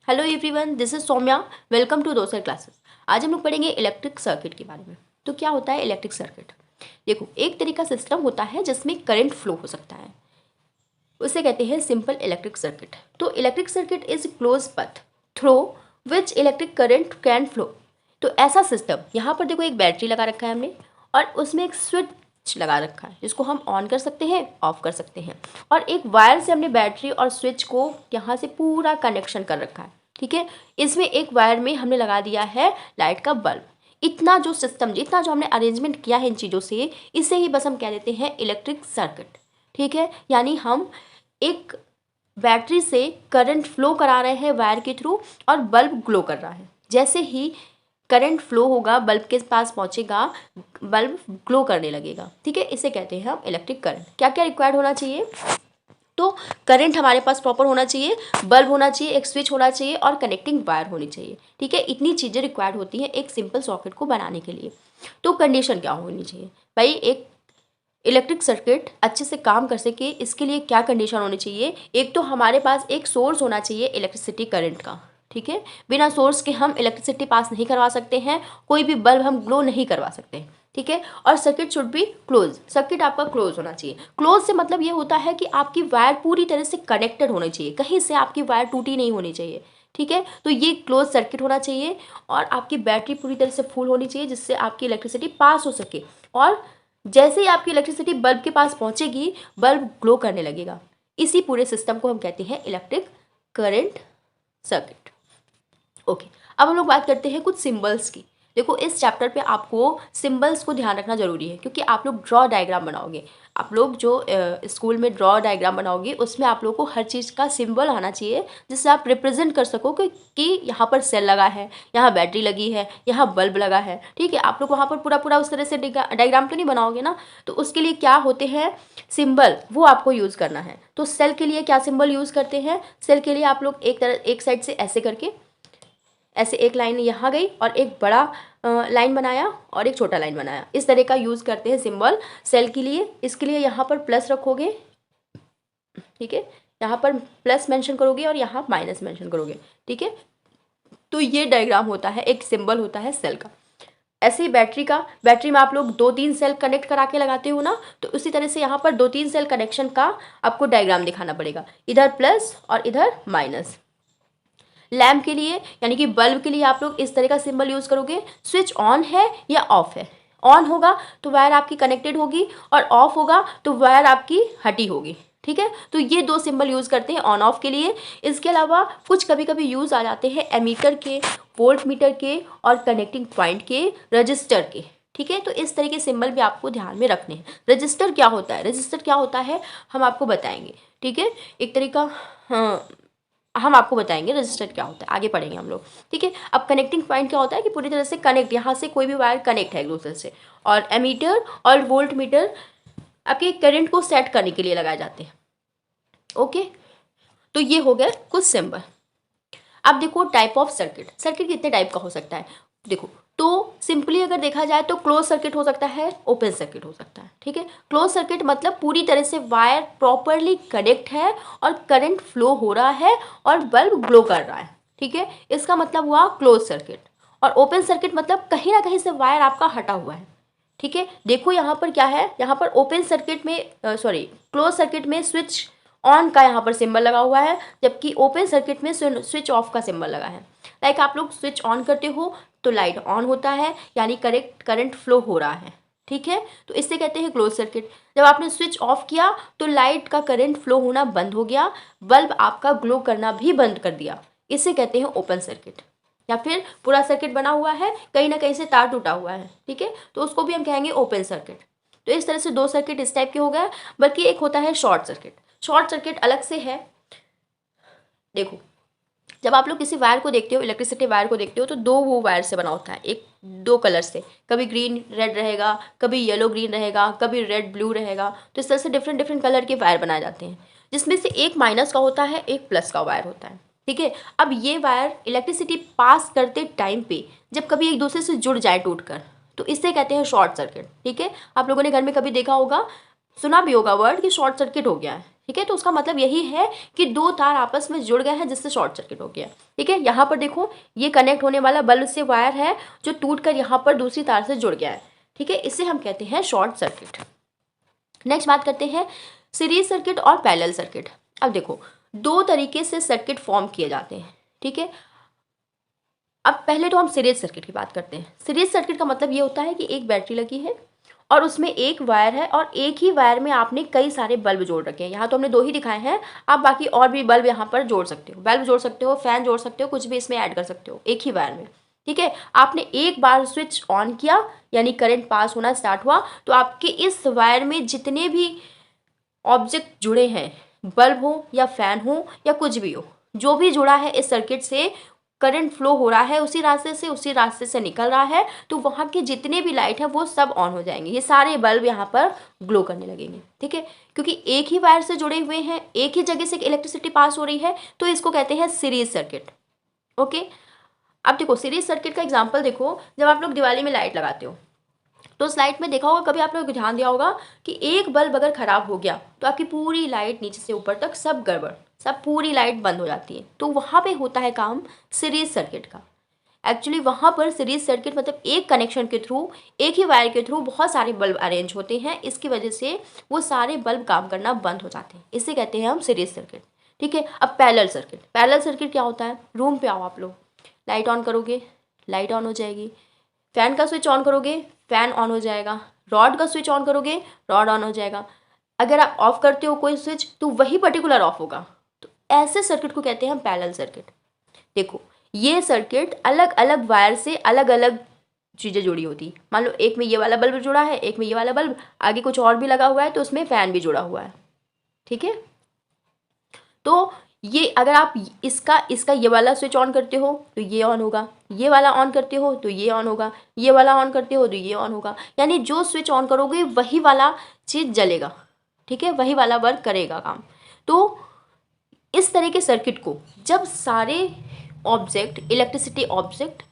Hello everyone, this is Soumya. Welcome to Dosar classes. आज हम लोग पढ़ेंगे इलेक्ट्रिक सर्किट के बारे में। तो क्या होता है इलेक्ट्रिक सर्किट? देखो, एक तरीका सिस्टम होता है जिसमें करंट फ्लो हो सकता है, उसे कहते हैं सिंपल इलेक्ट्रिक सर्किट। तो इलेक्ट्रिक सर्किट इज क्लोज पथ through which electric current can flow. तो ऐसा सिस्टम, यहाँ पर देखो एक बैटरी लगा रखा है हमने और उसमें एक स्विच लगा रखा है जिसको हम ऑन कर सकते हैं, ऑफ कर सकते हैं, और एक वायर से हमने बैटरी और स्विच को यहाँ से पूरा कनेक्शन कर रखा है। ठीक है, इसमें एक वायर में हमने लगा दिया है लाइट का बल्ब। इतना जो सिस्टम, इतना जो हमने अरेंजमेंट किया है इन चीज़ों से, इसे ही बस हम कह देते हैं इलेक्ट्रिक सर्किट। ठीक है, यानी हम एक बैटरी से करंट फ्लो करा रहे हैं वायर के थ्रू और बल्ब ग्लो कर रहा है। जैसे ही करंट फ्लो होगा, बल्ब के पास पहुंचेगा, बल्ब ग्लो करने लगेगा। ठीक है, इसे कहते हैं हम इलेक्ट्रिक करंट। क्या क्या रिक्वायर्ड होना चाहिए? तो करंट हमारे पास प्रॉपर होना चाहिए, बल्ब होना चाहिए, एक स्विच होना चाहिए और कनेक्टिंग वायर होनी चाहिए। ठीक है, इतनी चीज़ें रिक्वायर्ड होती हैं एक सिंपल सॉकेट को बनाने के लिए। तो कंडीशन क्या होनी चाहिए भाई? एक इलेक्ट्रिक सर्किट अच्छे से काम कर सके, इसके लिए क्या कंडीशन होनी चाहिए? एक तो हमारे पास एक सोर्स होना चाहिए इलेक्ट्रिसिटी करंट का। ठीक है, बिना सोर्स के हम इलेक्ट्रिसिटी पास नहीं करवा सकते हैं, कोई भी बल्ब हम ग्लो नहीं करवा सकते हैं। ठीक है, और circuit should be close. Circuit आपका क्लोज होना चाहिए। क्लोज से मतलब ये होता है कि आपकी वायर पूरी तरह से कनेक्टेड होनी चाहिए, कहीं से आपकी वायर टूटी नहीं होनी चाहिए। ठीक है, तो ये क्लोज सर्किट होना चाहिए और आपकी बैटरी पूरी तरह से फुल होनी चाहिए जिससे आपकी इलेक्ट्रिसिटी पास हो सके। और जैसे ही आपकी इलेक्ट्रिसिटी बल्ब के पास पहुंचेगी, बल्ब ग्लो करने लगेगा। इसी पूरे सिस्टम को हम कहते हैं इलेक्ट्रिक करंट सर्किट। ओके, अब हम लोग बात करते हैं कुछ सिंबल्स की। देखो, इस चैप्टर पे आपको सिंबल्स को ध्यान रखना जरूरी है क्योंकि आप लोग ड्रॉ डायग्राम बनाओगे। आप लोग जो स्कूल में ड्रॉ डायग्राम बनाओगे उसमें आप लोग को हर चीज़ का सिंबल आना चाहिए जिससे आप रिप्रेजेंट कर सको कि यहाँ पर सेल लगा है, यहाँ बैटरी लगी है, यहाँ बल्ब लगा है। ठीक है, आप लोग वहाँ पर पूरा पूरा उस तरह से डायग्राम तो नहीं बनाओगे ना। तो उसके लिए क्या होते हैं सिंबल, वो आपको यूज़ करना है। तो सेल के लिए क्या सिंबल यूज़ करते हैं? सेल के लिए आप लोग एक साइड से ऐसे करके, ऐसे एक लाइन यहाँ गई और एक बड़ा लाइन बनाया और एक छोटा लाइन बनाया, इस तरह का यूज़ करते हैं सिंबल सेल के लिए। इसके लिए यहाँ पर प्लस रखोगे। ठीक है, यहाँ पर प्लस मेंशन करोगे और यहाँ माइनस मेंशन करोगे। ठीक है, तो ये डायग्राम होता है, एक सिंबल होता है सेल का। ऐसे ही बैटरी में आप लोग 2-3 सेल कनेक्ट करा के लगाते हो ना, तो उसी तरह से यहाँ पर 2-3 सेल कनेक्शन का आपको डायग्राम दिखाना पड़ेगा, इधर प्लस और इधर माइनस। लैम्प के लिए यानी कि बल्ब के लिए आप लोग इस तरह का सिंबल यूज़ करोगे। स्विच ऑन है या ऑफ है? ऑन होगा तो वायर आपकी कनेक्टेड होगी और ऑफ होगा तो वायर आपकी हटी होगी। ठीक है, तो ये दो सिंबल यूज़ करते हैं ऑन ऑफ के लिए। इसके अलावा कुछ कभी कभी यूज़ आ जाते हैं एमीटर के, वोल्ट मीटर के और कनेक्टिंग पॉइंट के, रजिस्टर के। ठीक है, तो इस तरह के सिंबल भी आपको ध्यान में रखने हैं। रजिस्टर क्या होता है? रजिस्टर क्या होता है हम आपको बताएंगे। ठीक है, एक तरीका, हाँ, हम आपको बताएंगे रजिस्टर क्या होता है, आगे पढ़ेंगे हम लोग। ठीक है, अब कनेक्टिंग पॉइंट क्या होता है कि पूरी तरह से कनेक्ट, यहाँ से कोई भी वायर कनेक्ट है एक दूसरे से। और एमीटर और वोल्ट मीटर आपके करंट को सेट करने के लिए लगाए जाते हैं। ओके, तो ये हो गया कुछ सिंबल। अब देखो टाइप ऑफ सर्किट। सर्किट कितने टाइप का हो सकता है? देखो, तो सिंपली अगर देखा जाए तो क्लोज सर्किट हो सकता है, ओपन सर्किट हो सकता है। ठीक है, क्लोज सर्किट मतलब पूरी तरह से वायर प्रॉपरली कनेक्ट है और करंट फ्लो हो रहा है और बल्ब ग्लो कर रहा है। ठीक है, इसका मतलब हुआ क्लोज सर्किट। और ओपन सर्किट मतलब कहीं ना कहीं से वायर आपका हटा हुआ है। ठीक है, देखो यहाँ पर क्या है, यहाँ पर ओपन सर्किट में, सॉरी, क्लोज सर्किट में स्विच ऑन का यहाँ पर सिंबल लगा हुआ है, जबकि ओपन सर्किट में स्विच ऑफ का सिंबल लगा है। लाइक आप लोग स्विच ऑन करते हो तो लाइट ऑन होता है, यानी करेक्ट करंट फ्लो हो रहा है। ठीक है, तो इससे कहते हैं क्लोज सर्किट। जब आपने स्विच ऑफ किया तो लाइट का करंट फ्लो होना बंद हो गया, बल्ब आपका ग्लो करना भी बंद कर दिया, इसे कहते हैं ओपन सर्किट। या फिर पूरा सर्किट बना हुआ है, कहीं ना कहीं से तार टूटा हुआ है, ठीक है, तो उसको भी हम कहेंगे ओपन सर्किट। तो इस तरह से दो सर्किट इस टाइप के हो गए। बल्कि एक होता है शॉर्ट सर्किट। शॉर्ट सर्किट अलग से है। देखो, जब आप लोग किसी वायर को देखते हो, इलेक्ट्रिसिटी वायर को देखते हो, तो दो वो वायर से बना होता है, एक दो कलर से, कभी ग्रीन रेड रहेगा, कभी येलो ग्रीन रहेगा, कभी रेड ब्लू रहेगा। तो इस तरह से डिफरेंट डिफरेंट कलर के वायर बनाए जाते हैं, जिसमें से एक माइनस का होता है, एक प्लस का वायर होता है। ठीक है, अब ये वायर इलेक्ट्रिसिटी पास करते टाइम पे जब कभी एक दूसरे से जुड़ जाए टूट कर, तो इसे कहते हैं शॉर्ट सर्किट। ठीक है, आप लोगों ने घर में कभी देखा होगा, सुना भी होगा वर्ड कि शॉर्ट सर्किट हो गया है। ठीक है, तो उसका मतलब यही है कि दो तार आपस में जुड़ गए हैं जिससे शॉर्ट सर्किट हो गया। ठीक है, यहाँ पर देखो ये कनेक्ट होने वाला बल्ब से वायर है जो टूट कर यहाँ पर दूसरी तार से जुड़ गया है। ठीक है, इसे हम कहते हैं शॉर्ट सर्किट। नेक्स्ट बात करते हैं सीरीज सर्किट और पैरेलल सर्किट। अब देखो दो तरीके से सर्किट फॉर्म किए जाते हैं। ठीक है, अब पहले तो हम सीरीज सर्किट की बात करते हैं। सीरीज सर्किट का मतलब ये होता है कि एक बैटरी लगी है और उसमें एक वायर है और एक ही वायर में आपने कई सारे बल्ब जोड़ रखे हैं। यहाँ तो हमने दो ही दिखाए हैं, आप बाकी और भी बल्ब यहाँ पर जोड़ सकते हो, बल्ब जोड़ सकते हो, फैन जोड़ सकते हो, कुछ भी इसमें ऐड कर सकते हो एक ही वायर में। ठीक है, आपने एक बार स्विच ऑन किया यानी करंट पास होना स्टार्ट हुआ, तो आपके इस वायर में जितने भी ऑब्जेक्ट जुड़े हैं, बल्ब हो या फैन हो या कुछ भी हो, जो भी जुड़ा है इस सर्किट से, करंट फ्लो हो रहा है उसी रास्ते से निकल रहा है, तो वहाँ के जितने भी लाइट हैं वो सब ऑन हो जाएंगे, ये सारे बल्ब यहाँ पर ग्लो करने लगेंगे। ठीक है, क्योंकि एक ही वायर से जुड़े हुए हैं, एक ही जगह से इलेक्ट्रिसिटी पास हो रही है, तो इसको कहते हैं सीरीज सर्किट। ओके, अब देखो सीरीज सर्किट का एग्जाम्पल देखो, जब आप लोग दिवाली में लाइट लगाते हो तो उस लाइट में देखा होगा, कभी आप लोगों को ध्यान दिया होगा कि एक बल्ब अगर खराब हो गया तो आपकी पूरी लाइट नीचे से ऊपर तक सब गड़बड़, सब पूरी लाइट बंद हो जाती है। तो वहाँ पे होता है काम सीरीज सर्किट का। एक्चुअली वहाँ पर सीरीज सर्किट मतलब एक कनेक्शन के थ्रू, एक ही वायर के थ्रू बहुत सारे बल्ब अरेंज होते हैं, इसकी वजह से वो सारे बल्ब काम करना बंद हो जाते हैं, इसे कहते हैं हम सीरीज सर्किट। ठीक है, अब पैरेलल सर्किट। पैरेलल सर्किट क्या होता है, रूम पे आओ आप लोग, लाइट ऑन करोगे लाइट ऑन हो जाएगी, फैन का स्विच ऑन करोगे फैन ऑन हो जाएगा, रॉड का स्विच ऑन करोगे रॉड ऑन हो जाएगा, अगर आप ऑफ करते हो कोई स्विच तो वही पर्टिकुलर ऑफ होगा। तो ऐसे सर्किट को कहते हैं हम पैरेलल सर्किट। देखो ये सर्किट अलग अलग वायर से अलग अलग चीज़ें जुड़ी होती, मान लो एक में ये वाला बल्ब जुड़ा है, एक में ये वाला बल्ब, आगे कुछ और भी लगा हुआ है तो उसमें फैन भी जुड़ा हुआ है। ठीक है, तो ये अगर आप इसका इसका ये वाला स्विच ऑन करते हो तो ये ऑन होगा, ये वाला ऑन करते हो तो ये ऑन होगा, ये वाला ऑन करते हो तो ये ऑन होगा, यानी जो स्विच ऑन करोगे वही वाला चीज़ जलेगा। ठीक है, वही वाला वर्क करेगा काम। तो इस तरह के सर्किट को जब सारे ऑब्जेक्ट इलेक्ट्रिसिटी ऑब्जेक्ट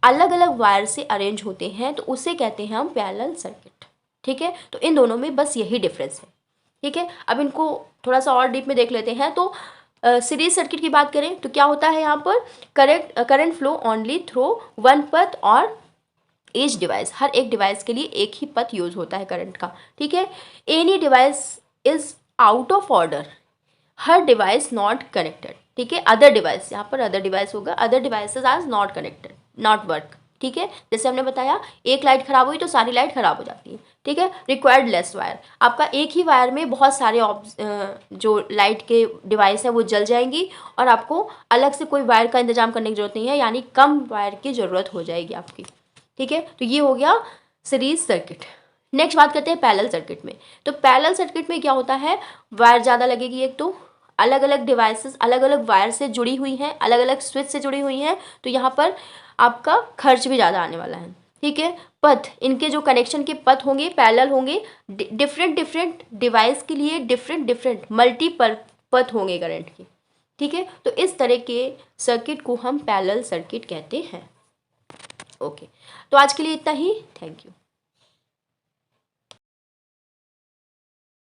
अलग अलग वायर से अरेंज होते हैं तो उसे कहते हैं हम पैरेलल सर्किट। ठीक है, तो इन दोनों में बस यही डिफरेंस है। ठीक है, अब इनको थोड़ा सा और डीप में देख लेते हैं। तो सीरीज सर्किट की बात करें तो क्या होता है, यहाँ पर current flow only through one पथ और ईच डिवाइस, हर एक डिवाइस के लिए एक ही पथ यूज होता है करंट का। ठीक है, any device is out of order, हर डिवाइस नॉट कनेक्टेड। ठीक है, अदर डिवाइस, यहाँ पर अदर डिवाइस होगा, other devices are not connected not work. ठीक है, जैसे हमने बताया एक लाइट खराब हुई तो सारी लाइट खराब हो जाती है। ठीक है, रिक्वायर्ड लेस वायर, आपका एक ही वायर में बहुत सारे जो लाइट के डिवाइस है वो जल जाएंगी और आपको अलग से कोई वायर का इंतजाम करने की जरूरत नहीं है, यानी कम वायर की ज़रूरत हो जाएगी आपकी। ठीक है, तो ये हो गया सीरीज सर्किट। नेक्स्ट बात करते हैं पैरेलल सर्किट में। तो पैरेलल सर्किट में क्या होता है, वायर ज़्यादा लगेगी, एक तो अलग अलग डिवाइसेस अलग अलग वायर से जुड़ी हुई हैं, अलग अलग स्विच से जुड़ी हुई हैं, तो यहाँ पर आपका खर्च भी ज़्यादा आने वाला है। ठीक है, पथ, इनके जो कनेक्शन के पथ होंगे पैरेलल होंगे, डिफरेंट डिफरेंट डिवाइस के लिए डिफरेंट डिफरेंट मल्टीपल पथ होंगे करंट के। ठीक है, तो इस तरह के सर्किट को हम पैरेलल सर्किट कहते हैं। ओके, तो आज के लिए इतना ही, थैंक यू।